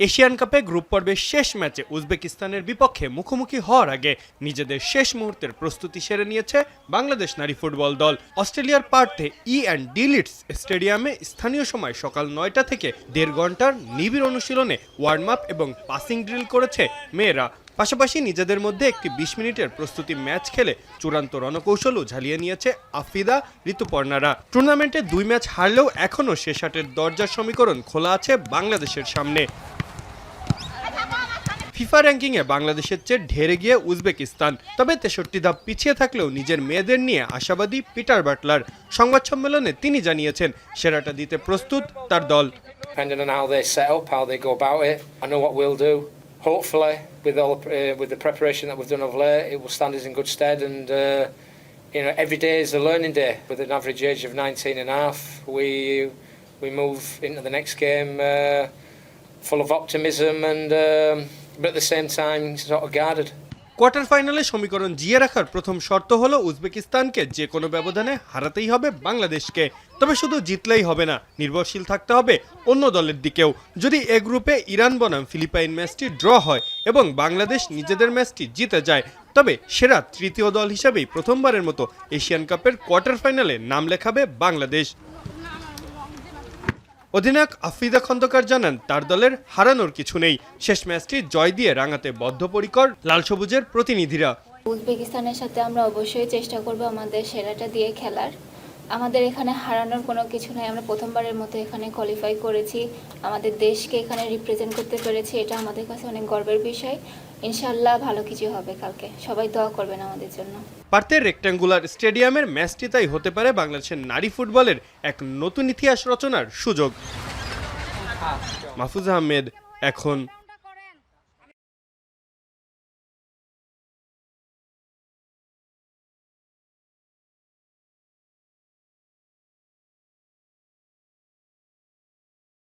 Asian কাপে group পর্বের শেষ ম্যাচে উজবেকিস্তানের বিপক্ষে মুখোমুখি হওয়ার আগে নিজেদের শেষ মুহূর্তের প্রস্তুতি সেরে নিয়েছে বাংলাদেশ নারী ফুটবল দল। অস্ট্রেলিয়ার পার্থে ই&ডি লিডস স্টেডিয়ামে স্থানীয় সময় সকাল 9টা থেকে 1.5 ঘন্টার নিবিড় অনুশীলনে ওয়ার্ম আপ এবং পাসিং ড্রিল করেছে মেয়েরা। পাশাপাশি নিজেদের মধ্যে একটি 20 মিনিটের প্রস্তুতি ম্যাচ খেলে চূড়ান্ত রণকৌশলও ঝালিয়ে নিয়েছে আফিদা, ঋতুপর্ণারা। টুর্নামেন্টে 2 ম্যাচ হারলেও এখনও শেষ 8-এর দরজার সমীকরণ খোলা আছে বাংলাদেশের সামনে। ফিফা র্যাঙ্কিংয়ে বাংলাদেশের চেয়ে ঢেরে গিয়ে উজবেকিস্তান, তবে 63 ধাপ পিছিয়ে থাকলেও নিজের মেয়েদের নিয়ে আশাবাদী পিটার বাটলার। সংবাদ সম্মেলনে তিনি জানিয়েছেন সেরাটা দিতে প্রস্তুত তার দল। Hopefully, with the preparation that we've done of late, it will stand us in good stead. And every day is a learning day. With an average age of 19 and a half, we move into the next game full of optimism and, but at the same time, sort of guarded. Quarter ফাইনালে সমীকরণ জিয়ে রাখার প্রথম শর্ত হলো উজবেকিস্তানকে যে কোনো ব্যবধানে হারাতেই হবে বাংলাদেশকে। তবে শুধু জিতলেই হবে না, নির্ভরশীল থাকতে হবে অন্য দলের দিকেও। যদি এ গ্রুপে ইরান বনাম ফিলিপাইন ম্যাচটি ড্র হয় এবং বাংলাদেশ নিজেদের ম্যাচটি জিতে যায়, তবে সেরা তৃতীয় দল হিসেবেই প্রথমবারের মতো এশিয়ান কাপের কোয়ার্টার ফাইনালে নাম লেখাবে বাংলাদেশ। অধিনায়ক আফিদা খন্দকার জানান তার দলের হারানোর কিছু নেই। শেষ ম্যাচটি জয় দিয়ে রাঙাতে বদ্ধপরিকর লাল সবুজের প্রতিনিধিরা। উজবেকিস্তানের সাথে আমরা অবশ্যই চেষ্টা করব আমাদের সেরাটা দিয়ে খেলার। আমাদের এখানে হারানোর কোনো কিছু নেই। আমরা প্রথমবারের মতো এখানে কোয়ালিফাই করেছি, আমাদের দেশকে এখানে রিপ্রেজেন্ট করতে পেরেছি, এটা আমাদের কাছে অনেক গর্বের বিষয়। ইনশাআল্লাহ ভালো কিছু হবে কালকে, সবাই দোয়া করবেন আমাদের জন্য। পার্থের রেক্ট্যাঙ্গুলার স্টেডিয়ামের ম্যাচটি তাই হতে পারে বাংলাদেশের নারী ফুটবলের এক নতুন ইতিহাস রচনার সুযোগ। মাহফুজ আহমেদ, এখন।